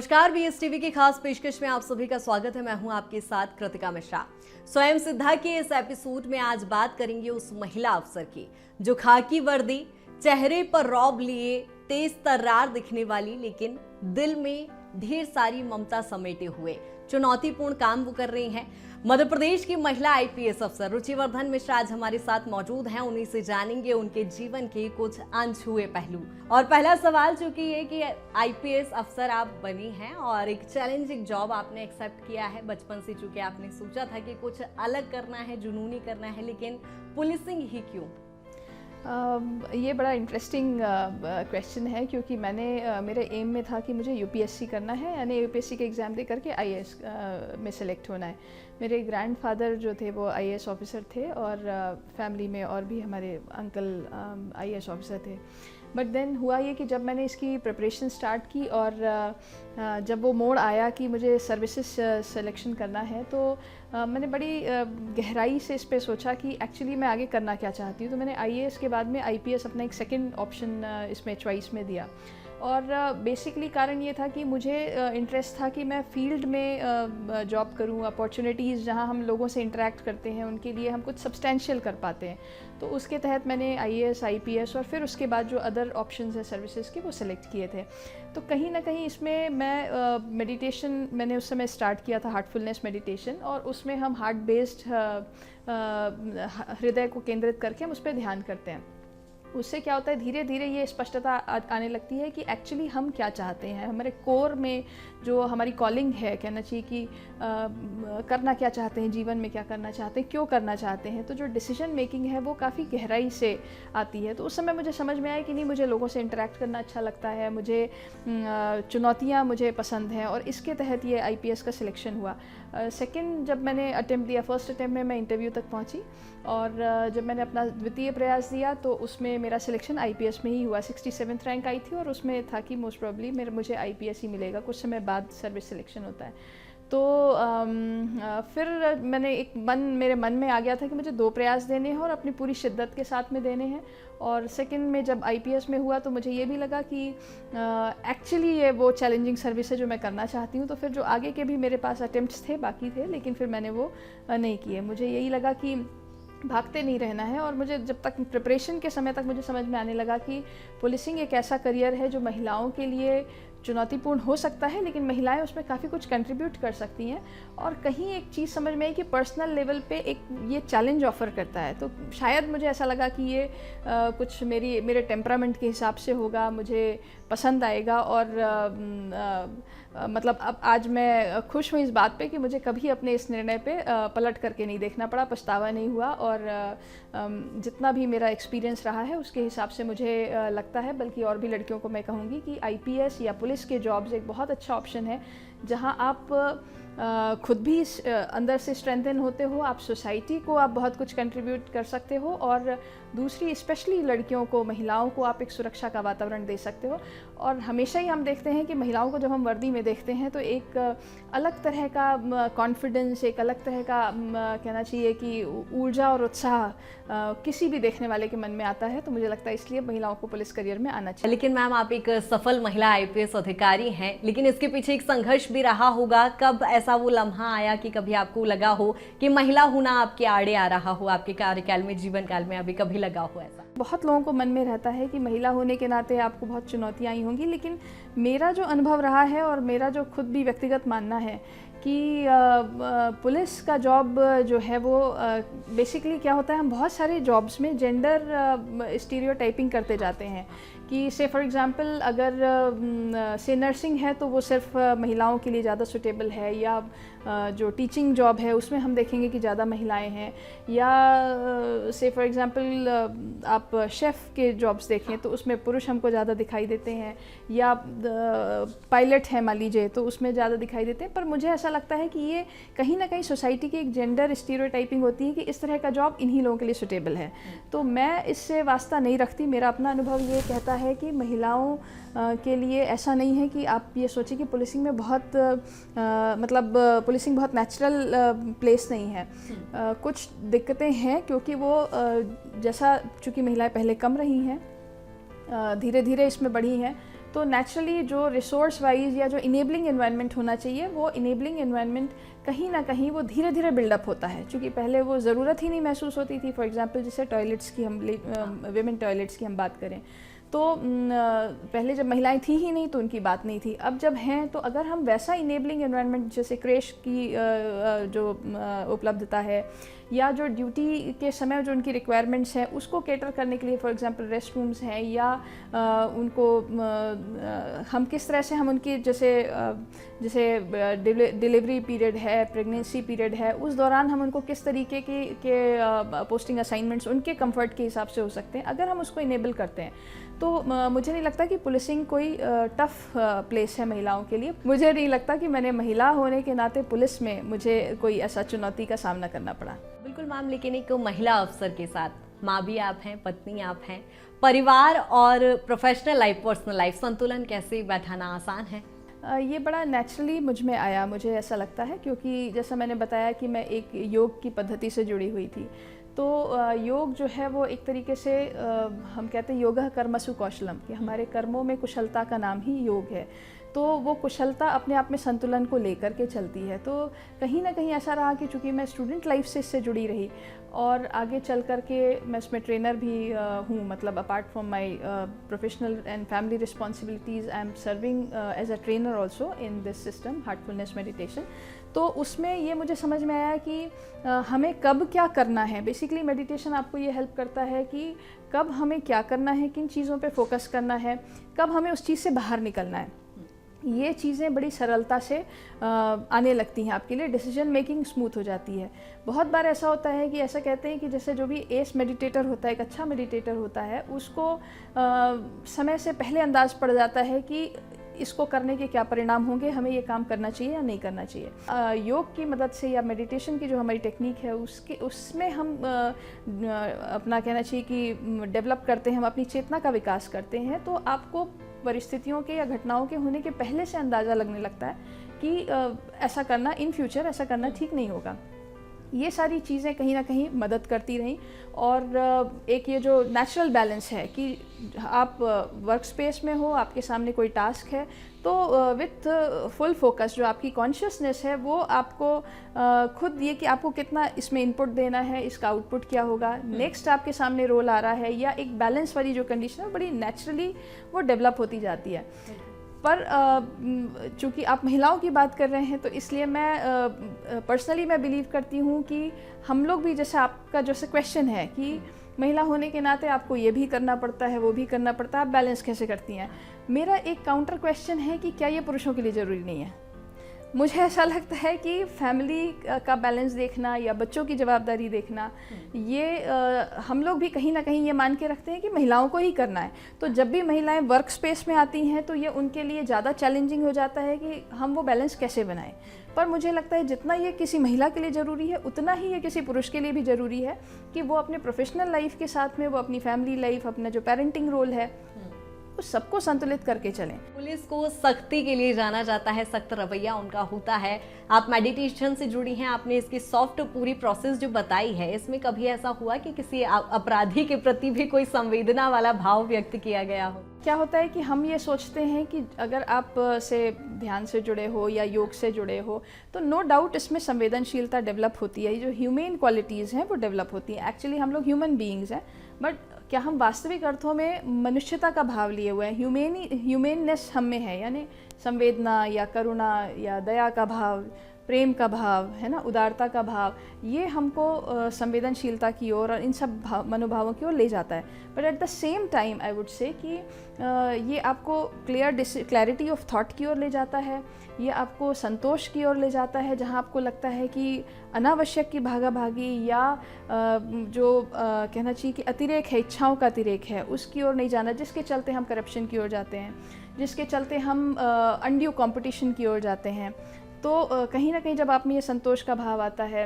नमस्कार, BS TV की खास पेशकश में आप सभी का स्वागत है। मैं हूं आपके साथ कृतिका मिश्रा। स्वयं सिद्धा के इस एपिसोड में आज बात करेंगे उस महिला अफसर की जो खाकी वर्दी, चेहरे पर रौब लिए, तेज तर्रार दिखने वाली, लेकिन दिल में ढेर सारी ममता समेटे हुए चुनौतीपूर्ण काम वो कर रही हैं। मध्य प्रदेश की महिला आईपीएस अफसर रुचिवर्धन मिश्रा आज हमारे साथ मौजूद हैं। उन्हीं से जानेंगे उनके जीवन के कुछ अनछुए पहलू। और पहला सवाल चूंकि ये कि आईपीएस अफसर आप बनी हैं और एक चैलेंजिंग जॉब आपने एक्सेप्ट किया है बचपन से, चूंकि आपने सोचा था कि कुछ अलग करना है, जुनूनी करना है, लेकिन पुलिसिंग ही क्यों? ये बड़ा इंटरेस्टिंग क्वेश्चन है क्योंकि मेरे एम में था कि मुझे यूपीएससी करना है, यानी यूपीएससी के एग्ज़ाम दे करके आईएएस में सेलेक्ट होना है। मेरे ग्रैंडफादर जो थे वो आईएएस ऑफिसर थे और फैमिली में और भी हमारे अंकल आईएएस ऑफिसर थे। बट देन हुआ ये कि जब मैंने इसकी प्रिपरेशन स्टार्ट की और जब वो मोड़ आया कि मुझे सर्विसेज सिलेक्शन करना है, तो मैंने बड़ी गहराई से इस पे सोचा कि एक्चुअली मैं आगे करना क्या चाहती हूँ। तो मैंने आईएएस के बाद में आईपीएस अपना एक सेकंड ऑप्शन इसमें चॉइस में दिया। और बेसिकली कारण ये था कि मुझे इंटरेस्ट था कि मैं फील्ड में जॉब करूँ, अपॉर्चुनिटीज़ जहाँ हम लोगों से इंटरेक्ट करते हैं उनके लिए हम कुछ सब्सटेंशियल कर पाते हैं। तो उसके तहत मैंने आईएएस, आईपीएस और फिर उसके बाद जो अदर ऑप्शंस है सर्विसेज के वो सिलेक्ट किए थे। तो कहीं ना कहीं इसमें मैं मेडिटेशन मैंने उस समय स्टार्ट किया था, हार्टफुलनेस मेडिटेशन, और उसमें हम हार्ट बेस्ड हृदय को केंद्रित करके हम उस पर ध्यान करते हैं। उससे क्या होता है, धीरे धीरे ये स्पष्टता आने लगती है कि एक्चुअली हम क्या चाहते हैं, हमारे कोर में जो हमारी कॉलिंग है, कहना चाहिए कि करना क्या चाहते हैं, जीवन में क्या करना चाहते हैं, क्यों करना चाहते हैं। तो जो डिसीजन मेकिंग है वो काफ़ी गहराई से आती है। तो उस समय मुझे समझ में आया कि नहीं, मुझे लोगों से इंटरेक्ट करना अच्छा लगता है, मुझे चुनौतियाँ मुझे पसंद हैं, और इसके तहत ये आईपीएस का सिलेक्शन हुआ। सेकेंड जब मैंने अटैम्प्ट दिया, फर्स्ट अटैम्प्ट में मैं इंटरव्यू तक पहुँची, और जब मैंने अपना द्वितीय प्रयास दिया तो उसमें मेरा सिलेक्शन आईपीएस में ही हुआ। 67th रैंक आई थी और उसमें था कि मोस्ट प्रॉब्ली मुझे आईपीएस ही मिलेगा, कुछ समय बाद सर्विस सिलेक्शन होता है। तो फिर मेरे मन में आ गया था कि मुझे 2 प्रयास देने हैं और अपनी पूरी शिद्दत के साथ में देने हैं। और सेकंड में जब आईपीएस में हुआ तो मुझे ये भी लगा कि एक्चुअली ये वो चैलेंजिंग सर्विस है जो मैं करना चाहती हूँ। तो फिर जो आगे के भी मेरे पास अटेम्प्ट्स थे, बाकी थे, लेकिन फिर मैंने वो नहीं किए। मुझे यही लगा कि भागते नहीं रहना है। और मुझे जब तक प्रिपरेशन के समय तक मुझे समझ में आने लगा कि पुलिसिंग एक ऐसा करियर है जो महिलाओं के लिए चुनौतीपूर्ण हो सकता है, लेकिन महिलाएं उसमें काफ़ी कुछ कंट्रीब्यूट कर सकती हैं। और कहीं एक चीज़ समझ में आई कि पर्सनल लेवल पे एक ये चैलेंज ऑफ़र करता है। तो शायद मुझे ऐसा लगा कि ये कुछ मेरे टेम्परामेंट के हिसाब से होगा, मुझे पसंद आएगा। और मतलब अब आज मैं खुश हूँ इस बात पे कि मुझे कभी अपने इस निर्णय पे पलट करके नहीं देखना पड़ा, पछतावा नहीं हुआ। और जितना भी मेरा एक्सपीरियंस रहा है उसके हिसाब से मुझे लगता है, बल्कि और भी लड़कियों को मैं कहूँगी कि आईपीएस या पुलिस के जॉब्स एक बहुत अच्छा ऑप्शन है, जहाँ आप खुद भी अंदर से स्ट्रेंथन होते हो, आप सोसाइटी को आप बहुत कुछ कंट्रीब्यूट कर सकते हो, और दूसरी स्पेशली लड़कियों को, महिलाओं को आप एक सुरक्षा का वातावरण दे सकते हो। और हमेशा ही हम देखते हैं कि महिलाओं को जब हम वर्दी में देखते हैं तो एक अलग तरह का कॉन्फिडेंस, एक अलग तरह का कहना चाहिए कि ऊर्जा और उत्साह किसी भी देखने वाले के मन में आता है। तो मुझे लगता है इसलिए महिलाओं को पुलिस करियर में आना चाहिए। लेकिन मैम, आप एक सफल महिला आईपीएस अधिकारी हैं, लेकिन इसके पीछे एक संघर्ष भी रहा होगा। कब ऐसा वो लम्हा आया कि कभी आपको लगा हो कि महिला होना आपके आड़े आ रहा हो, आपके कार्यकाल में, जीवन काल में अभी कभी लगा हो ऐसा? बहुत लोगों को मन में रहता है कि महिला होने के नाते आपको बहुत चुनौतियाँ आई होंगी, लेकिन मेरा जो अनुभव रहा है और मेरा जो खुद भी व्यक्तिगत मानना है कि पुलिस का जॉब जो है वो बेसिकली क्या होता है, हम बहुत सारे जॉब्स में जेंडर स्टीरियोटाइपिंग करते जाते हैं कि से फॉर एग्जांपल अगर से नर्सिंग है तो वो सिर्फ महिलाओं के लिए ज़्यादा सूटेबल है, या जो टीचिंग जॉब है उसमें हम देखेंगे कि ज़्यादा महिलाएं हैं, या से फॉर एग्जांपल आप शेफ़ के जॉब्स देखें तो उसमें पुरुष हमको ज़्यादा दिखाई देते हैं, या पायलट है मान लीजिए तो उसमें ज़्यादा दिखाई देते हैं। पर मुझे ऐसा लगता है कि ये कहीं ना कहीं सोसाइटी की एक जेंडर स्टीरियोटाइपिंग होती है कि इस तरह का जॉब इन्हीं लोगों के लिए सूटेबल है। तो मैं इससे वास्ता नहीं रखती। मेरा अपना अनुभव ये कहता है कि महिलाओं के लिए ऐसा नहीं है कि आप ये सोचिए कि पुलिसिंग में बहुत पुलिसिंग बहुत नेचुरल प्लेस नहीं है। कुछ दिक्कतें हैं क्योंकि वो चूँकि महिलाएं पहले कम रही हैं, धीरे धीरे इसमें बढ़ी हैं। तो नेचुरली जो रिसोर्स वाइज या जो इनेबलिंग एनवायरनमेंट होना चाहिए, वो इनेबलिंग एनवायरनमेंट कहीं ना कहीं वो धीरे धीरे बिल्डअप होता है, क्योंकि पहले वो ज़रूरत ही नहीं महसूस होती थी। फॉर एग्जांपल जैसे टॉयलेट्स की हम विमेन टॉयलेट्स की हम बात करें, तो पहले जब महिलाएं थी ही नहीं तो उनकी बात नहीं थी। अब जब हैं तो अगर हम वैसा इनेबलिंग एनवायरनमेंट, जैसे क्रेश की जो उपलब्धता है, या जो ड्यूटी के समय जो उनकी रिक्वायरमेंट्स हैं उसको कैटर करने के लिए फॉर एग्जांपल रेस्ट रूम्स हैं, या उनको हम किस तरह से हम उनकी जैसे डिलीवरी पीरियड है, प्रेगनेंसी पीरियड है, उस दौरान हम उनको किस तरीके के पोस्टिंग असाइनमेंट्स उनके कंफर्ट के हिसाब से हो सकते हैं, अगर हम उसको इनेबल करते हैं तो मुझे नहीं लगता कि पुलिसिंग कोई टफ प्लेस है महिलाओं के लिए। मुझे नहीं लगता कि मैंने महिला होने के नाते पुलिस में मुझे कोई ऐसा चुनौती का सामना करना पड़ा। बिल्कुल मैम, लेकिन एक महिला अफसर के साथ माँ भी आप हैं, पत्नी आप हैं, परिवार और प्रोफेशनल लाइफ, पर्सनल लाइफ संतुलन कैसे बैठाना आसान है? ये बड़ा नेचुरली मुझ में आया, मुझे ऐसा लगता है, क्योंकि जैसा मैंने बताया कि मैं एक योग की पद्धति से जुड़ी हुई थी। तो योग जो है वो एक तरीके से हम कहते हैं योगः कर्मसु कौशलम, कि हमारे कर्मों में कुशलता का नाम ही योग है। तो वो कुशलता अपने आप में संतुलन को लेकर के चलती है। तो कहीं ना कहीं ऐसा रहा कि चूँकि मैं स्टूडेंट लाइफ से इससे जुड़ी रही और आगे चल कर के मैं इसमें ट्रेनर भी हूँ, मतलब apart from my professional and family responsibilities, I am serving as a trainer also in this system heartfulness meditation. तो उसमें ये मुझे समझ में आया कि हमें कब क्या करना है। बेसिकली मेडिटेशन आपको ये हेल्प करता है कि कब हमें क्या करना है, किन चीज़ों पे फोकस करना है, कब हमें उस चीज़ से बाहर निकलना है। ये चीज़ें बड़ी सरलता से आने लगती हैं आपके लिए, डिसीजन मेकिंग स्मूथ हो जाती है। बहुत बार ऐसा होता है कि ऐसा कहते हैं कि जैसे जो भी एस मेडिटेटर होता है, एक अच्छा मेडिटेटर होता है, उसको समय से पहले अंदाज़ पड़ जाता है कि इसको करने के क्या परिणाम होंगे, हमें ये काम करना चाहिए या नहीं करना चाहिए। योग की मदद से या मेडिटेशन की जो हमारी टेक्निक है उसमें हम अपना कहना चाहिए कि डेवलप करते हैं, हम अपनी चेतना का विकास करते हैं। तो आपको परिस्थितियों के या घटनाओं के होने के पहले से अंदाज़ा लगने लगता है कि ऐसा करना इन फ्यूचर ऐसा करना ठीक नहीं होगा। ये सारी चीज़ें कहीं ना कहीं मदद करती रहीं। और एक ये जो नेचुरल बैलेंस है कि आप वर्क स्पेस में हो, आपके सामने कोई टास्क है, तो विथ फुल फोकस जो आपकी कॉन्शियसनेस है वो आपको खुद ये कि आपको कितना इसमें इनपुट देना है, इसका आउटपुट क्या होगा, नेक्स्ट आपके सामने रोल आ रहा है, या एक बैलेंस वाली जो कंडीशन है बड़ी नेचुरली वो डेवलप होती जाती है। पर चूँकि आप महिलाओं की बात कर रहे हैं तो इसलिए मैं पर्सनली मैं बिलीव करती हूँ कि हम लोग भी, जैसे आपका जैसे क्वेश्चन है कि महिला होने के नाते आपको ये भी करना पड़ता है, वो भी करना पड़ता है, आप बैलेंस कैसे करती हैं। मेरा एक काउंटर क्वेश्चन है कि क्या ये पुरुषों के लिए ज़रूरी नहीं है। मुझे ऐसा लगता है कि फैमिली का बैलेंस देखना या बच्चों की जवाबदारी देखना, ये हम लोग भी कहीं ना कहीं ये मान के रखते हैं कि महिलाओं को ही करना है। तो जब भी महिलाएं वर्क स्पेस में आती हैं तो ये उनके लिए ज़्यादा चैलेंजिंग हो जाता है कि हम वो बैलेंस कैसे बनाएं। पर मुझे लगता है जितना ये किसी महिला के लिए ज़रूरी है उतना ही ये किसी पुरुष के लिए भी ज़रूरी है कि वो अपने प्रोफेशनल लाइफ के साथ में वो अपनी फैमिली लाइफ, अपना जो पेरेंटिंग रोल है, उस सबको संतुलित करके चलें। पुलिस को सख्ती के लिए जाना जाता है, सख्त रवैया उनका होता है। आप मेडिटेशन से जुड़ी हैं, आपने इसकी सॉफ्ट पूरी प्रोसेस जो बताई है, इसमें कभी ऐसा हुआ कि किसी अपराधी के प्रति भी कोई संवेदना वाला भाव व्यक्त किया गया हो? क्या होता है कि हम ये सोचते हैं कि अगर आप से ध्यान से जुड़े हो या योग से जुड़े हो तो नो डाउट इसमें संवेदनशीलता डेवलप होती है, जो ह्यूमन क्वालिटीज़ हैं वो डेवलप होती हैं। एक्चुअली हम लोग ह्यूमन बीइंग्स हैं, बट क्या हम वास्तविक अर्थों में मनुष्यता का भाव लिए हुए हैं? ह्यूमेननेस हम में है, यानी संवेदना या करुणा या दया का भाव, प्रेम का भाव, है ना, उदारता का भाव, ये हमको संवेदनशीलता की ओर और इन सब मनोभावों की ओर ले जाता है। But at the same time I would say कि ये आपको क्लैरिटी ऑफ थॉट की ओर ले जाता है, ये आपको संतोष की ओर ले जाता है, जहाँ आपको लगता है कि अनावश्यक की भागा भागी या जो कहना चाहिए कि अतिरेक है, इच्छाओं का अतिरेक है, उसकी ओर नहीं जाना, जिसके चलते हम करप्शन की ओर जाते हैं, जिसके चलते हम अनड्यू कंपटीशन की ओर जाते हैं। तो कहीं ना कहीं जब आप में ये संतोष का भाव आता है,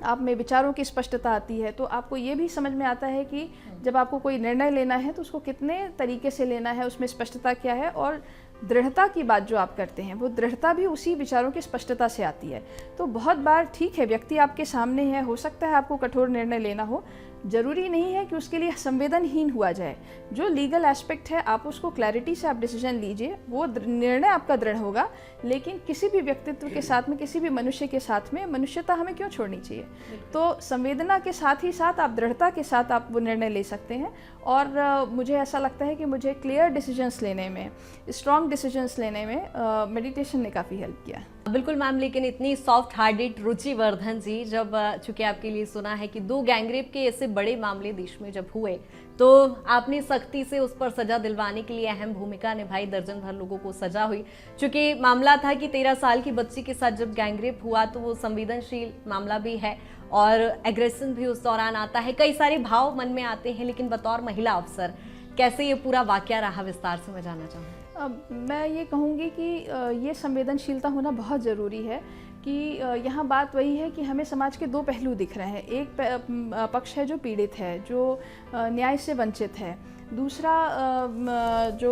आप में विचारों की स्पष्टता आती है, तो आपको ये भी समझ में आता है कि जब आपको कोई निर्णय लेना है तो उसको कितने तरीके से लेना है, उसमें स्पष्टता क्या है, और दृढ़ता की बात जो आप करते हैं वो दृढ़ता भी उसी विचारों की स्पष्टता से आती है। तो बहुत बार ठीक है, व्यक्ति आपके सामने है, हो सकता है आपको कठोर निर्णय लेना हो, ज़रूरी नहीं है कि उसके लिए संवेदनहीन हुआ जाए। जो लीगल एस्पेक्ट है आप उसको क्लैरिटी से आप डिसीजन लीजिए, वो निर्णय आपका दृढ़ होगा, लेकिन किसी भी व्यक्तित्व के साथ में, किसी भी मनुष्य के साथ में मनुष्यता हमें क्यों छोड़नी चाहिए। तो संवेदना के साथ ही साथ आप दृढ़ता के साथ आप वो निर्णय ले सकते हैं। और मुझे ऐसा लगता है कि मुझे क्लियर डिसीजंस लेने में, स्ट्रॉन्ग डिसीजंस लेने में मेडिटेशन ने काफ़ी हेल्प किया। बिल्कुल मैम, लेकिन इतनी सॉफ्ट हार्टेड रुचिवर्धन जी, जब चूंकि आपके लिए सुना है कि 2 गैंगरेप के ऐसे बड़े मामले देश में जब हुए तो आपने सख्ती से उस पर सजा दिलवाने के लिए अहम भूमिका निभाई, दर्जन भर लोगों को सजा हुई। चूंकि मामला था कि 13 साल की बच्ची के साथ जब गैंगरेप हुआ तो वो संवेदनशील मामला भी है और एग्रेशन भी उस दौरान आता है, कई सारे भाव मन में आते हैं, लेकिन बतौर महिला अफसर कैसे ये पूरा वाकया रहा, विस्तार से मैं जानना चाहूँगी। मैं ये कहूँगी कि ये संवेदनशीलता होना बहुत ज़रूरी है कि यहाँ बात वही है कि हमें समाज के 2 पहलू दिख रहे हैं। एक पक्ष है जो पीड़ित है, जो न्याय से वंचित है। दूसरा जो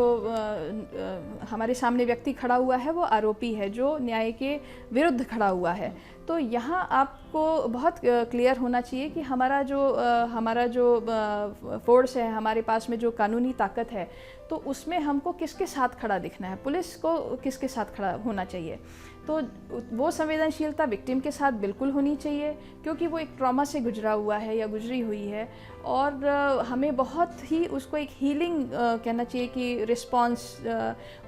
हमारे सामने व्यक्ति खड़ा हुआ है वो आरोपी है, जो न्याय के विरुद्ध खड़ा हुआ है। तो यहाँ आपको बहुत क्लियर होना चाहिए कि हमारा जो फोर्स है, हमारे पास में जो कानूनी ताकत है, तो उसमें हमको किसके साथ खड़ा दिखना है, पुलिस को किसके साथ खड़ा होना चाहिए। तो वो संवेदनशीलता विक्टिम के साथ बिल्कुल होनी चाहिए, क्योंकि वो एक ट्रॉमा से गुजरा हुआ है या गुजरी हुई है, और हमें बहुत ही उसको एक हीलिंग कहना चाहिए कि रिस्पॉन्स,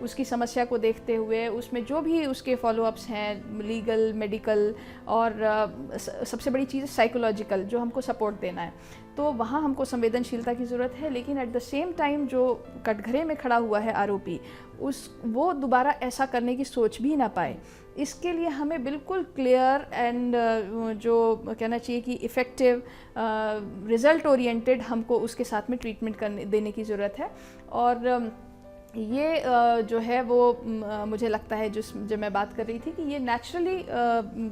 उसकी समस्या को देखते हुए उसमें जो भी उसके फॉलोअप्स हैं, लीगल, मेडिकल और सबसे बड़ी चीज़ साइकोलॉजिकल, जो हमको सपोर्ट देना है, तो वहाँ हमको संवेदनशीलता की ज़रूरत है। लेकिन एट द सेम टाइम जो कटघरे में खड़ा हुआ है आरोपी, वो दोबारा ऐसा करने की सोच भी ना पाए, इसके लिए हमें बिल्कुल क्लियर एंड जो कहना चाहिए कि इफ़ेक्टिव, रिज़ल्ट ओरिएंटेड हमको उसके साथ में ट्रीटमेंट देने की ज़रूरत है। और ये जो है वो मुझे लगता है, जो मैं बात कर रही थी कि ये naturally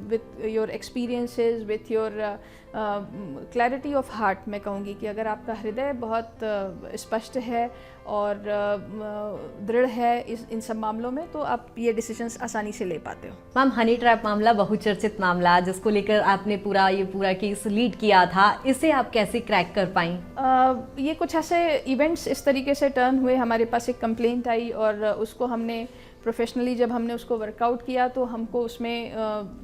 with your experiences, with your clarity of heart, मैं कहूँगी कि अगर आपका हृदय बहुत स्पष्ट है और दृढ़ है इन सब मामलों में, तो आप ये डिसीजंस आसानी से ले पाते हो। मैम, हनी ट्रैप मामला बहुचर्चित मामला, जिसको लेकर आपने पूरा केस लीड किया था, इसे आप कैसे क्रैक कर पाई? ये कुछ ऐसे इवेंट्स इस तरीके से टर्न हुए, हमारे पास एक कंप्लेंट आई और उसको हमने प्रोफेशनली जब हमने उसको वर्कआउट किया तो हमको उसमें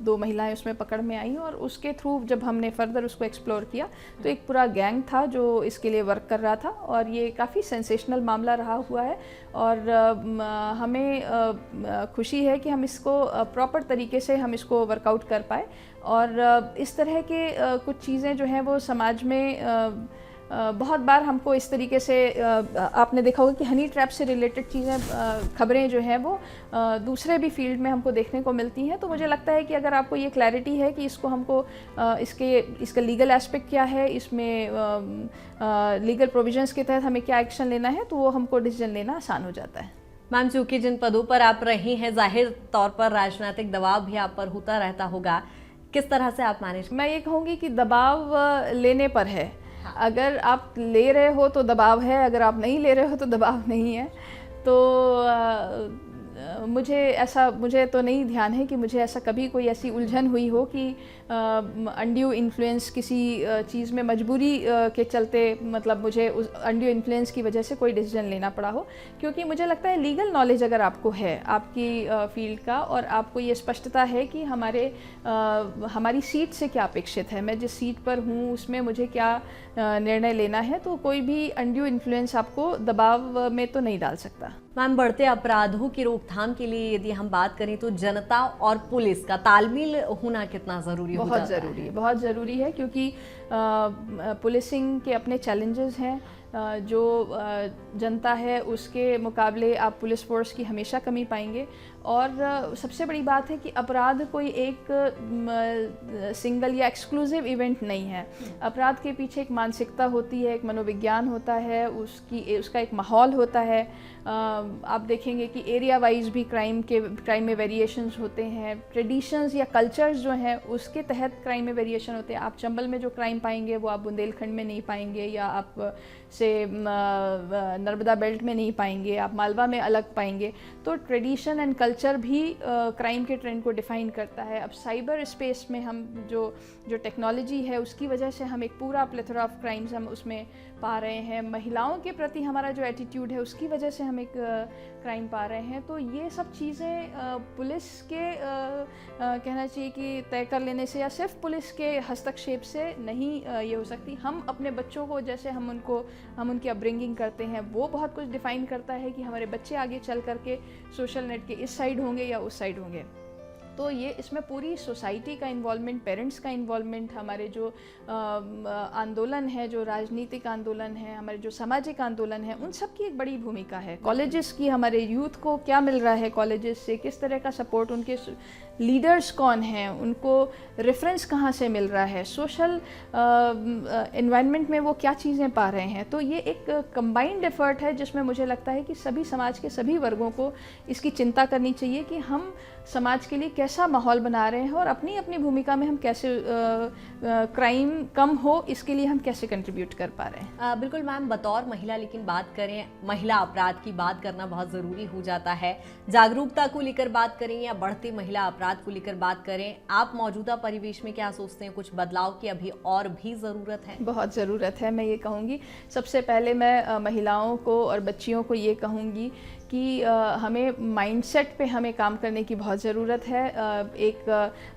2 महिलाएं उसमें पकड़ में आई, और उसके थ्रू जब हमने फर्दर उसको एक्सप्लोर किया तो एक पूरा गैंग था जो इसके लिए वर्क कर रहा था, और ये काफ़ी सेंसेशनल मामला रहा हुआ है। और हमें खुशी है कि हम इसको प्रॉपर तरीके से हम इसको वर्कआउट कर पाए, और इस तरह के कुछ चीज़ें जो हैं वो समाज में बहुत बार हमको इस तरीके से, आपने देखा होगा कि हनी ट्रैप से रिलेटेड चीज़ें, खबरें जो हैं वो दूसरे भी फील्ड में हमको देखने को मिलती हैं। तो मुझे लगता है कि अगर आपको ये क्लैरिटी है कि इसको हमको इसका लीगल एस्पेक्ट क्या है, इसमें लीगल प्रोविजंस के तहत हमें क्या एक्शन लेना है, तो वो हमको डिसीजन लेना आसान हो जाता है। मैम, चूंकि जिन पदों पर आप रही हैं, जाहिर तौर पर राजनीतिक दबाव भी आप पर होता रहता होगा, किस तरह से आप मैनेज? मैं ये कहूँगी कि दबाव लेने पर है। अगर आप ले रहे हो तो दबाव है, अगर आप नहीं ले रहे हो तो दबाव नहीं है। तो मुझे तो नहीं ध्यान है कि मुझे ऐसा कभी कोई ऐसी उलझन हुई हो कि अनड्यू इन्फ्लुएंस किसी चीज़ में मजबूरी के चलते, मतलब मुझे उस अनड्यू इन्फ्लुएंस की वजह से कोई डिसीजन लेना पड़ा हो। क्योंकि मुझे लगता है लीगल नॉलेज अगर आपको है आपकी फील्ड का, और आपको ये स्पष्टता है कि हमारी सीट से क्या अपेक्षित है, मैं जिस सीट पर हूँ उसमें मुझे क्या निर्णय लेना है, तो कोई भी अनड्यू इन्फ्लुएंस आपको दबाव में तो नहीं डाल सकता। मैम, बढ़ते अपराधों की रोकथाम के लिए यदि हम बात करें तो जनता और पुलिस का तालमेल होना कितना ज़रूरी होता है? बहुत ज़रूरी है, क्योंकि पुलिसिंग के अपने चैलेंजेस हैं। जो जनता है उसके मुकाबले आप पुलिस फोर्स की हमेशा कमी पाएंगे। और सबसे बड़ी बात है कि अपराध कोई एक सिंगल या एक्सक्लूसिव इवेंट नहीं है। अपराध के पीछे एक मानसिकता होती है, एक मनोविज्ञान होता है, उसका एक माहौल होता है। आप देखेंगे कि एरिया वाइज भी क्राइम में वेरिएशंस होते हैं, ट्रेडिशंस या कल्चर्स जो हैं उसके तहत क्राइम में वेरिएशन होते हैं। आप चंबल में जो क्राइम पाएंगे वो आप बुंदेलखंड में नहीं पाएंगे, या आप जैसे नर्मदा बेल्ट में नहीं पाएंगे, आप मालवा में अलग पाएंगे। तो ट्रेडिशन एंड कल्चर भी क्राइम के ट्रेंड को डिफ़ाइन करता है। अब साइबर स्पेस में हम जो टेक्नोलॉजी है उसकी वजह से हम एक पूरा प्लेथोरा ऑफ क्राइम्स हम उसमें पा रहे हैं। महिलाओं के प्रति हमारा जो एटीट्यूड है उसकी वजह से हम एक क्राइम पा रहे हैं। तो ये सब चीज़ें पुलिस के कहना चाहिए कि तय कर लेने से या सिर्फ पुलिस के हस्तक्षेप से नहीं ये हो सकती। हम अपने बच्चों को जैसे हम उनकी अपब्रिंगिंग करते हैं वो बहुत कुछ डिफ़ाइन करता है कि हमारे बच्चे आगे चल करके सोशल नेट के इस साइड होंगे या उस साइड होंगे। तो ये इसमें पूरी सोसाइटी का इन्वॉल्वमेंट, पेरेंट्स का इन्वॉल्वमेंट, हमारे जो आंदोलन है, जो राजनीतिक आंदोलन है, हमारे जो सामाजिक आंदोलन है, उन सब की एक बड़ी भूमिका है। कॉलेजेस की, हमारे यूथ को क्या मिल रहा है कॉलेजेस से, किस तरह का सपोर्ट, उनके लीडर्स कौन हैं, उनको रेफरेंस कहाँ से मिल रहा है, सोशल एनवायरनमेंट में वो क्या चीज़ें पा रहे हैं। तो ये एक कंबाइंड एफर्ट है जिसमें मुझे लगता है कि सभी समाज के सभी वर्गों को इसकी चिंता करनी चाहिए कि हम समाज के लिए कैसा माहौल बना रहे हैं और अपनी अपनी भूमिका में हम कैसे क्राइम कम हो इसके लिए हम कैसे कंट्रीब्यूट कर पा रहे हैं। बिल्कुल मैम, बतौर महिला लेकिन बात करें, महिला अपराध की बात करना बहुत ज़रूरी हो जाता है। जागरूकता को लेकर बात करें या बढ़ते महिला अपराध को लेकर बात करें, आप मौजूदा परिवेश में क्या सोचते हैं? कुछ बदलाव की अभी और भी ज़रूरत है? बहुत ज़रूरत है। मैं ये कहूँगी, सबसे पहले मैं महिलाओं को और बच्चियों को ये कहूँगी कि हमें माइंडसेट पे हमें काम करने की बहुत ज़रूरत है।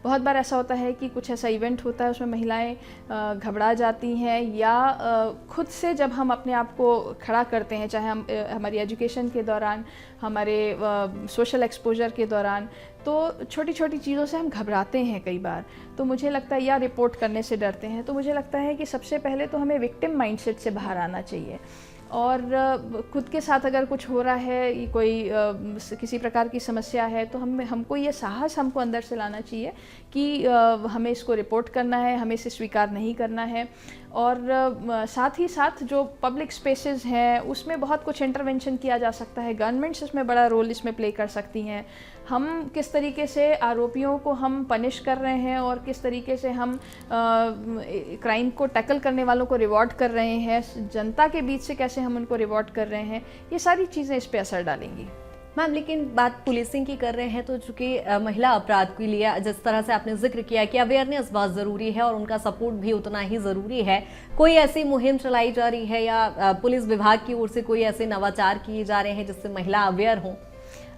बहुत बार ऐसा होता है कि कुछ ऐसा इवेंट होता है उसमें महिलाएं घबरा जाती हैं या खुद से जब हम अपने आप को खड़ा करते हैं, चाहे हम हमारी एजुकेशन के दौरान, हमारे सोशल एक्सपोजर के दौरान, तो छोटी छोटी चीज़ों से हम घबराते हैं कई बार। तो मुझे लगता है, या रिपोर्ट करने से डरते हैं। तो मुझे लगता है कि सबसे पहले तो हमें विक्टिम माइंडसेट से बाहर आना चाहिए और खुद के साथ अगर कुछ हो रहा है, कोई किसी प्रकार की समस्या है, तो हमको ये साहस हमको अंदर से लाना चाहिए कि हमें इसको रिपोर्ट करना है, हमें इसे स्वीकार नहीं करना है। और साथ ही साथ जो पब्लिक स्पेसेस हैं उसमें बहुत कुछ इंटरवेंशन किया जा सकता है। गवर्नमेंट्स इसमें बड़ा रोल इसमें प्ले कर सकती हैं। हम किस तरीके से आरोपियों को हम पनिश कर रहे हैं और किस तरीके से हम क्राइम को टैकल करने वालों को रिवॉर्ड कर रहे हैं, जनता के बीच से कैसे हम उनको रिवॉर्ड कर रहे हैं, ये सारी चीज़ें इस पे असर डालेंगी। मैम, लेकिन बात पुलिसिंग की कर रहे हैं तो चूंकि महिला अपराध के लिए जिस तरह से आपने जिक्र किया कि अवेयरनेस बहुत ज़रूरी है और उनका सपोर्ट भी उतना ही ज़रूरी है, कोई ऐसी मुहिम चलाई जा रही है या पुलिस विभाग की ओर से कोई ऐसे नवाचार किए जा रहे हैं जिससे महिला अवेयर हों?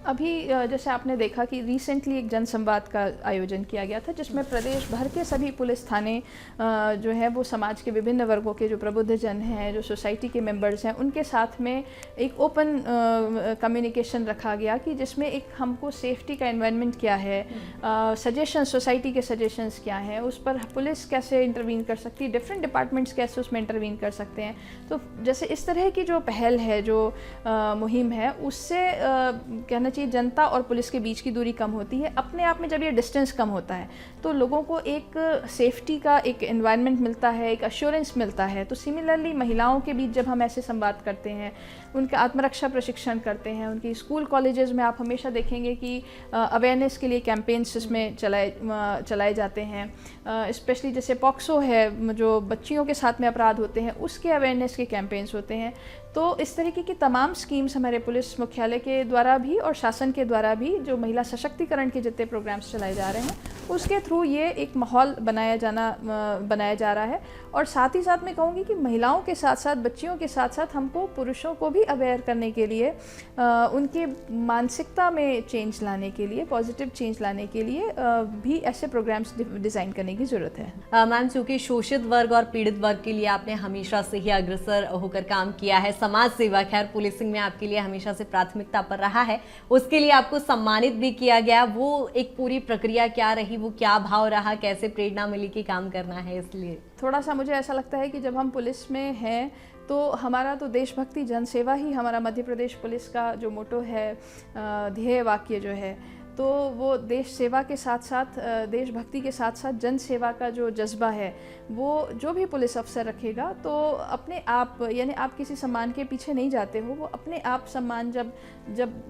अभी जैसे आपने देखा कि रिसेंटली एक जनसंवाद का आयोजन किया गया था जिसमें प्रदेश भर के सभी पुलिस थाने जो है वो समाज के विभिन्न वर्गों के जो प्रबुद्ध जन हैं, जो सोसाइटी के मेंबर्स हैं, उनके साथ में एक ओपन कम्युनिकेशन रखा गया कि जिसमें एक हमको सेफ्टी का एनवायरनमेंट क्या है, सजेशन, सोसाइटी के सजेशंस क्या हैं, उस पर पुलिस कैसे इंटरवीन कर सकती है, डिफरेंट डिपार्टमेंट्स कैसे उसमें इंटरवीन कर सकते हैं। तो जैसे इस तरह की जो पहल है, जो मुहिम है, उससे कहना चाहिए जनता और पुलिस के बीच की दूरी कम होती है। अपने आप में जब ये डिस्टेंस कम होता है तो लोगों को एक सेफ्टी का एक एनवायरनमेंट मिलता है, एक अश्योरेंस मिलता है। तो सिमिलरली महिलाओं के बीच जब हम ऐसे संवाद करते हैं, उनका आत्मरक्षा प्रशिक्षण करते हैं, उनकी स्कूल कॉलेजेस में आप हमेशा देखेंगे कि अवेयरनेस के लिए कैंपेन्स इसमें चलाए जाते हैं। स्पेशली जैसे पॉक्सो है, जो बच्चियों के साथ में अपराध होते हैं, उसके अवेयरनेस के कैंपेन्स होते हैं। तो इस तरीके की तमाम स्कीम्स हमारे पुलिस मुख्यालय के द्वारा भी और शासन के द्वारा भी, जो महिला सशक्तिकरण के जितने प्रोग्राम्स चलाए जा रहे हैं, उसके थ्रू ये एक माहौल बनाया जा रहा है। और साथ ही साथ मैं कहूँगी कि महिलाओं के साथ साथ, बच्चियों के साथ साथ हमको पुरुषों को भी अवेयर करने के लिए, उनके मानसिकता में चेंज लाने के लिए, पॉजिटिव चेंज लाने के लिए भी ऐसे प्रोग्राम्स डिज़ाइन करने की ज़रूरत है। मैम, चूँकि शोषित वर्ग और पीड़ित वर्ग के लिए आपने हमेशा से ही अग्रसर होकर काम किया है, समाज सेवा खैर पुलिसिंग में आपके लिए हमेशा से प्राथमिकता पर रहा है, उसके लिए आपको सम्मानित भी किया गया। वो एक पूरी प्रक्रिया क्या रही, वो क्या भाव रहा, कैसे प्रेरणा मिली कि काम करना है? इसलिए थोड़ा सा मुझे ऐसा लगता है कि जब हम पुलिस में हैं तो हमारा तो देशभक्ति जनसेवा ही हमारा मध्य प्रदेश पुलिस का जो मोटो है, ध्येय वाक्य जो है, तो वो देश सेवा के साथ साथ देशभक्ति के साथ साथ जन सेवा का जो जज्बा है वो जो भी पुलिस अफसर रखेगा, तो अपने आप यानी आप किसी सम्मान के पीछे नहीं जाते हो, वो अपने आप सम्मान जब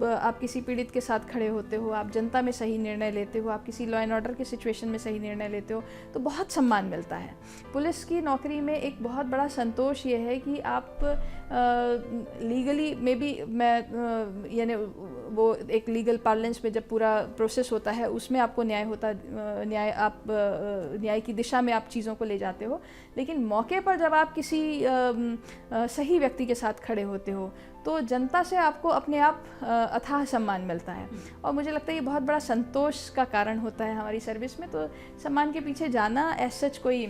आप किसी पीड़ित के साथ खड़े होते हो, आप जनता में सही निर्णय लेते हो, आप किसी लॉ एंड ऑर्डर की सिचुएशन में सही निर्णय लेते हो, तो बहुत सम्मान मिलता है। पुलिस की नौकरी में एक बहुत बड़ा संतोष ये है कि आप लीगली में भी यानी वो एक लीगल पार्लेंस में जब पूरा प्रोसेस होता है उसमें आपको न्याय की दिशा में आप चीज़ों को ले जाते हो, लेकिन मौके पर जब आप किसी सही व्यक्ति के साथ खड़े होते हो तो जनता से आपको अपने आप अथाह सम्मान मिलता है। और मुझे लगता है ये बहुत बड़ा संतोष का कारण होता है हमारी सर्विस में। तो सम्मान के पीछे जाना एज सच कोई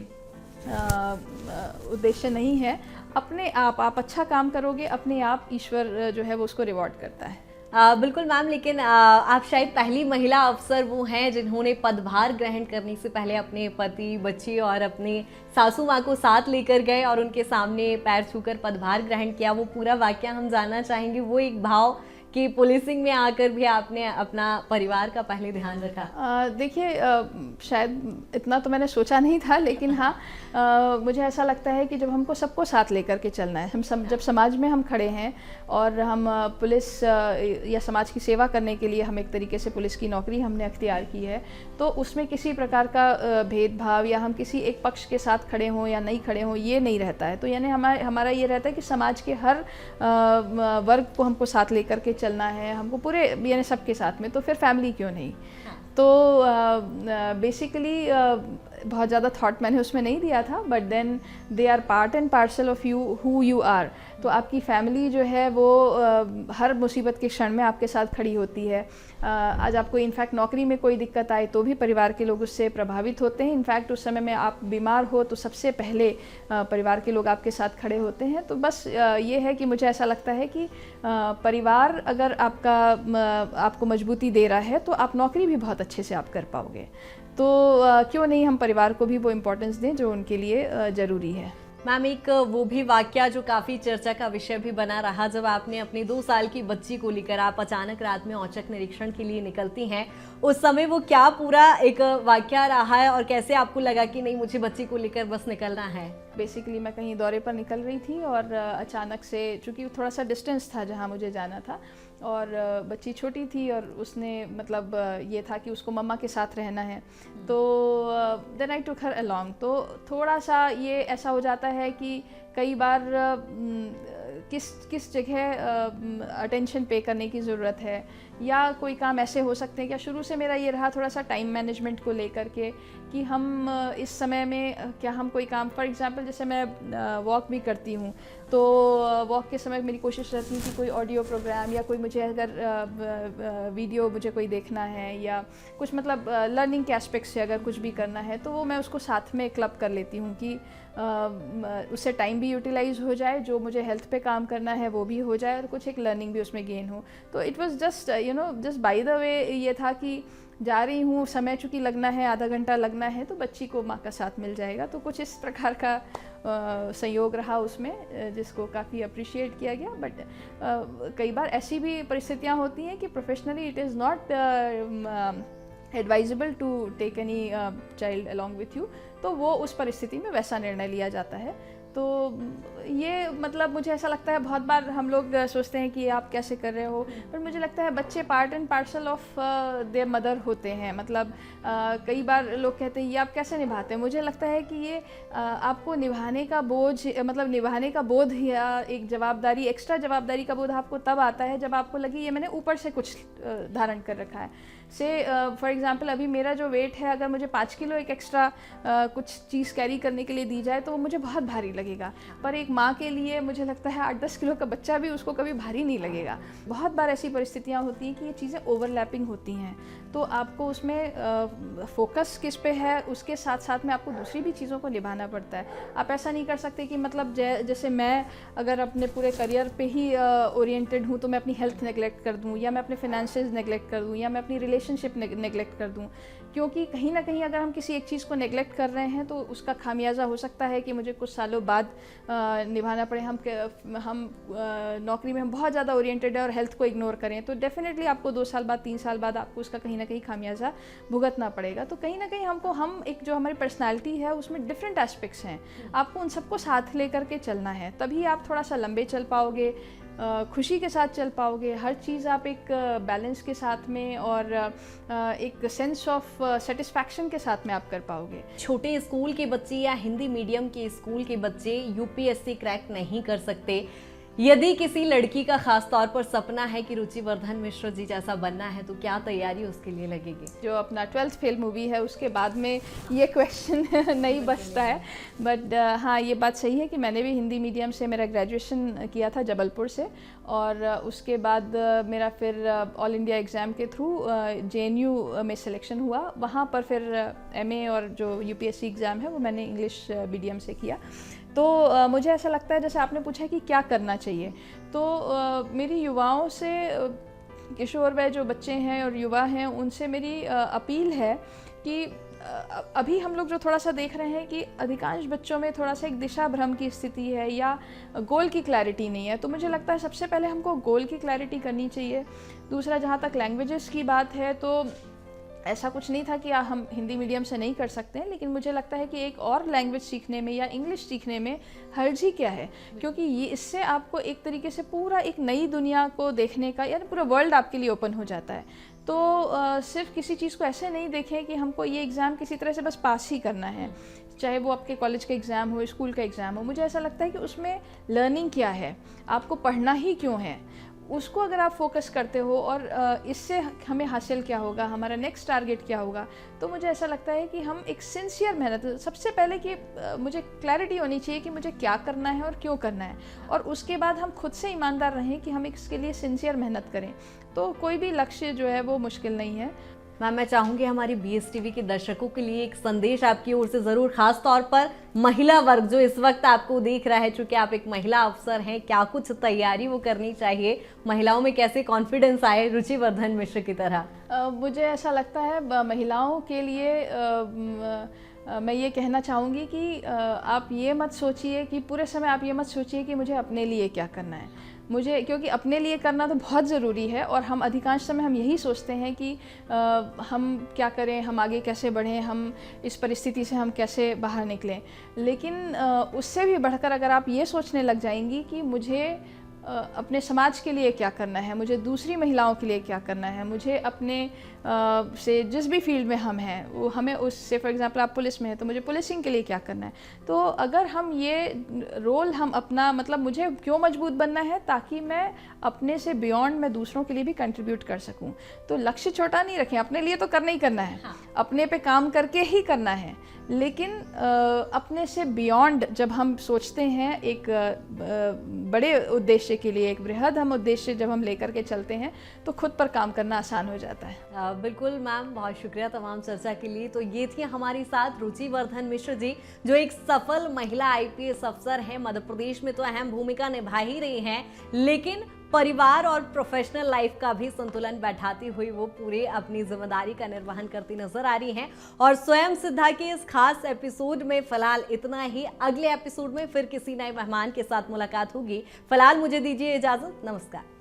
उद्देश्य नहीं है। अपने आप अच्छा काम करोगे, अपने आप ईश्वर जो है वो उसको रिवॉर्ड करता है। बिल्कुल मैम, लेकिन आप शायद पहली महिला अफसर वो हैं जिन्होंने पदभार ग्रहण करने से पहले अपने पति, बच्चे और अपने सासू माँ को साथ लेकर गए और उनके सामने पैर छूकर पदभार ग्रहण किया। वो पूरा वाकया हम जानना चाहेंगे, वो एक भाव कि पुलिसिंग में आकर भी आपने अपना परिवार का पहले ध्यान रखा। देखिए, शायद इतना तो मैंने सोचा नहीं था, लेकिन हाँ, मुझे ऐसा लगता है कि जब हमको सबको साथ लेकर के चलना है, जब समाज में हम खड़े हैं और हम पुलिस या समाज की सेवा करने के लिए हम एक तरीके से पुलिस की नौकरी हमने अख्तियार की है, तो उसमें किसी प्रकार का भेदभाव या हम किसी एक पक्ष के साथ खड़े हों या नहीं खड़े हों ये नहीं रहता है। तो यानी हमारा ये रहता है कि समाज के हर वर्ग को हमको साथ लेकर के चलना है, हमको पूरे यानी सबके साथ में, तो फिर फैमिली क्यों नहीं। तो बेसिकली बहुत ज़्यादा थॉट मैंने उसमें नहीं दिया था, but then they are part and parcel of you who you are. तो आपकी फैमिली जो है वो हर मुसीबत के क्षण में आपके साथ खड़ी होती है। आज आपको इनफैक्ट नौकरी में कोई दिक्कत आए तो भी परिवार के लोग उससे प्रभावित होते हैं। इनफैक्ट उस समय में आप बीमार हो तो सबसे पहले परिवार के लोग आपके साथ खड़े होते हैं। तो बस ये है कि मुझे ऐसा लगता है कि परिवार अगर आपको मजबूती दे रहा है तो आप नौकरी भी बहुत अच्छे से आप कर पाओगे। तो क्यों नहीं हम परिवार को भी वो इम्पोर्टेंस दें जो उनके लिए ज़रूरी है। मैम, एक वो भी वाकया जो काफ़ी चर्चा का विषय भी बना रहा, जब आपने अपनी 2 साल की बच्ची को लेकर आप अचानक रात में औचक निरीक्षण के लिए निकलती हैं, उस समय वो क्या पूरा एक वाकया रहा है और कैसे आपको लगा कि नहीं मुझे बच्ची को लेकर बस निकलना है? बेसिकली मैं कहीं दौरे पर निकल रही थी और अचानक से, चूँकि थोड़ा सा डिस्टेंस था जहाँ मुझे जाना था और बच्ची छोटी थी और उसने मतलब ये था कि उसको मम्मा के साथ रहना है, तो then I took her along. तो थोड़ा सा ये ऐसा हो जाता है कि कई बार किस जगह अटेंशन पे करने की ज़रूरत है, या कोई काम ऐसे हो सकते हैं। क्या शुरू से मेरा ये रहा थोड़ा सा टाइम मैनेजमेंट को लेकर के कि हम इस समय में क्या हम कोई काम, फॉर एग्जांपल जैसे मैं वॉक भी करती हूँ, तो वॉक के समय मेरी कोशिश रहती है कि कोई ऑडियो प्रोग्राम या कोई मुझे अगर वीडियो मुझे कोई देखना है या कुछ मतलब लर्निंग के एस्पेक्ट से अगर कुछ भी करना है तो वो मैं उसको साथ में क्लब कर लेती हूँ कि उससे टाइम भी यूटिलाइज हो जाए, जो मुझे हेल्थ पे काम करना है वो भी हो जाए और कुछ एक लर्निंग भी उसमें गेन हो। तो it was just just by the way ये था कि जा रही हूँ, समय चूँकि लगना है, आधा घंटा लगना है, तो बच्ची को माँ का साथ मिल जाएगा। तो कुछ इस प्रकार का संयोग रहा उसमें, जिसको काफ़ी अप्रिशिएट किया गया। बट कई बार ऐसी भी परिस्थितियाँ होती हैं कि professionally it is not advisable to take any child along with you, तो वो उस परिस्थिति में वैसा निर्णय लिया जाता है। तो ये मतलब मुझे ऐसा लगता है, बहुत बार हम लोग सोचते हैं कि आप कैसे कर रहे हो, पर मुझे लगता है बच्चे part and parcel of their mother होते हैं। मतलब कई बार लोग कहते हैं ये आप कैसे निभाते हैं। मुझे लगता है कि ये आपको निभाने का बोझ, मतलब निभाने का बोध या एक जवाबदारी, एक्स्ट्रा जवाबदारी का बोध आपको तब आता है जब आपको लगे ये मैंने ऊपर से कुछ धारण कर रखा है। से फॉर एग्जांपल अभी मेरा जो वेट है, अगर मुझे 5 किलो एक एक्स्ट्रा कुछ चीज़ कैरी करने के लिए दी जाए तो वो मुझे बहुत भारी लगेगा, पर एक माँ के लिए मुझे लगता है 8-10 किलो का बच्चा भी उसको कभी भारी नहीं लगेगा। बहुत बार ऐसी परिस्थितियाँ होती हैं कि ये चीज़ें ओवरलैपिंग होती हैं, तो आपको उसमें फोकस किस पे है, उसके साथ साथ में आपको दूसरी भी चीज़ों को निभाना पड़ता है। आप ऐसा नहीं कर सकते कि मतलब जैसे मैं अगर अपने पूरे करियर पे ही ओरिएंटेड हूँ तो मैं अपनी हेल्थ नेगलेक्ट कर दूँ, या मैं अपने फाइनेंशियल नेगलेक्ट कर दूँ, या मैं अपनी रिलेशनशिप नेगलेक्ट कर दूँ, क्योंकि कहीं ना कहीं अगर हम किसी एक चीज़ को नेग्लेक्ट कर रहे हैं तो उसका खामियाजा हो सकता है कि मुझे कुछ सालों बाद निभाना पड़े। हम नौकरी में हम बहुत ज़्यादा ओरिएंटेड है और हेल्थ को इग्नोर करें तो डेफिनेटली आपको 2 साल बाद 3 साल बाद आपको उसका कहीं ना कहीं खामियाजा भुगतना पड़ेगा। तो कहीं ना कहीं हम एक जो हमारी पर्सनैलिटी है उसमें डिफरेंट एस्पेक्ट्स हैं, आपको उन सबको साथ लेकर के चलना है, तभी आप थोड़ा सा लंबे चल पाओगे, खुशी के साथ चल पाओगे। हर चीज़ आप एक बैलेंस के साथ में और एक सेंस ऑफ सेटिस्फैक्शन के साथ में आप कर पाओगे। छोटे स्कूल के बच्चे या हिंदी मीडियम के स्कूल के बच्चे यूपीएससी क्रैक नहीं कर सकते। यदि किसी लड़की का खास तौर पर सपना है कि रुचिवर्धन मिश्र जी जैसा बनना है तो क्या तैयारी उसके लिए लगेगी? जो अपना 12th फेल मूवी है उसके बाद में ये क्वेश्चन नहीं बचता है, बट हाँ ये बात सही है कि मैंने भी हिंदी मीडियम से मेरा ग्रेजुएशन किया था जबलपुर से, और उसके बाद मेरा फिर ऑल इंडिया एग्ज़ाम के थ्रू JNU में सिलेक्शन हुआ। वहाँ पर फिर MA और जो UPSC एग्ज़ाम है वो मैंने इंग्लिश मीडियम से किया। तो मुझे ऐसा लगता है, जैसे आपने पूछा कि क्या करना चाहिए, तो मेरी युवाओं से, किशोर वय जो बच्चे हैं और युवा हैं उनसे मेरी अपील है कि अभी हम लोग जो थोड़ा सा देख रहे हैं कि अधिकांश बच्चों में थोड़ा सा एक दिशा भ्रम की स्थिति है या गोल की क्लैरिटी नहीं है। तो मुझे लगता है सबसे पहले हमको गोल की क्लैरिटी करनी चाहिए। दूसरा, जहाँ तक लैंग्वेजेस की बात है तो ऐसा कुछ नहीं था कि हम हिंदी मीडियम से नहीं कर सकते हैं, लेकिन मुझे लगता है कि एक और लैंग्वेज सीखने में या इंग्लिश सीखने में हर्ज ही क्या है, क्योंकि ये इससे आपको एक तरीके से पूरा एक नई दुनिया को देखने का, यानी पूरा वर्ल्ड आपके लिए ओपन हो जाता है। तो सिर्फ किसी चीज़ को ऐसे नहीं देखें कि हमको ये एग्ज़ाम किसी तरह से बस पास ही करना है, चाहे वो आपके कॉलेज का एग्ज़ाम हो, स्कूल का एग्ज़ाम हो। मुझे ऐसा लगता है कि उसमें लर्निंग क्या है, आपको पढ़ना ही क्यों है, उसको अगर आप फोकस करते हो और इससे हमें हासिल क्या होगा, हमारा नेक्स्ट टारगेट क्या होगा, तो मुझे ऐसा लगता है कि हम एक सिंसियर मेहनत, सबसे पहले कि मुझे क्लैरिटी होनी चाहिए कि मुझे क्या करना है और क्यों करना है, और उसके बाद हम खुद से ईमानदार रहें कि हम इसके लिए सिंसियर मेहनत करें, तो कोई भी लक्ष्य जो है वो मुश्किल नहीं है। मैम, मैं चाहूँगी हमारी BSTV के दर्शकों के लिए एक संदेश आपकी ओर से ज़रूर, खास तौर पर महिला वर्ग जो इस वक्त आपको देख रहा है, चूँकि आप एक महिला अफसर हैं, क्या कुछ तैयारी वो करनी चाहिए, महिलाओं में कैसे कॉन्फिडेंस आए रुचिवर्धन मिश्र की तरह? मुझे ऐसा लगता है महिलाओं के लिए मैं ये कहना चाहूँगी कि आप ये मत सोचिए कि पूरे समय आप ये मत सोचिए कि मुझे अपने लिए क्या करना है, क्योंकि अपने लिए करना तो बहुत ज़रूरी है, और हम अधिकांश समय हम यही सोचते हैं कि हम क्या करें, हम आगे कैसे बढ़ें, हम इस परिस्थिति से हम कैसे बाहर निकलें। लेकिन उससे भी बढ़कर अगर आप ये सोचने लग जाएंगी कि मुझे अपने समाज के लिए क्या करना है, मुझे दूसरी महिलाओं के लिए क्या करना है, मुझे अपने से जिस भी फील्ड में हम हैं वो हमें उससे, फॉर एग्जांपल आप पुलिस में हैं तो मुझे पुलिसिंग के लिए क्या करना है, तो अगर हम ये रोल हम अपना, मतलब मुझे क्यों मजबूत बनना है, ताकि मैं अपने से बियॉन्ड मैं दूसरों के लिए भी कंट्रीब्यूट कर सकूं। तो लक्ष्य छोटा नहीं रखें, अपने लिए तो करना ही करना है, अपने पे काम करके ही करना है, लेकिन अपने से बियॉन्ड जब हम सोचते हैं एक बड़े उद्देश्य के लिए, एक बृहद हम उद्देश्य जब हम लेकर के चलते हैं तो खुद पर काम करना आसान हो जाता है। बिल्कुल मैम, बहुत शुक्रिया तमाम चर्चा के लिए। तो ये थी हमारी साथ रुचिवर्धन मिश्र जी, जो एक सफल महिला IPS अफसर हैं। मध्य प्रदेश में तो अहम भूमिका निभा ही रही हैं, लेकिन परिवार और प्रोफेशनल लाइफ का भी संतुलन बैठाती हुई वो पूरे अपनी जिम्मेदारी का निर्वहन करती नजर आ रही हैं। और स्वयं सिद्धा के इस खास एपिसोड में फिलहाल इतना ही। अगले एपिसोड में फिर किसी नए मेहमान के साथ मुलाकात होगी। फिलहाल मुझे दीजिए इजाजत, नमस्कार।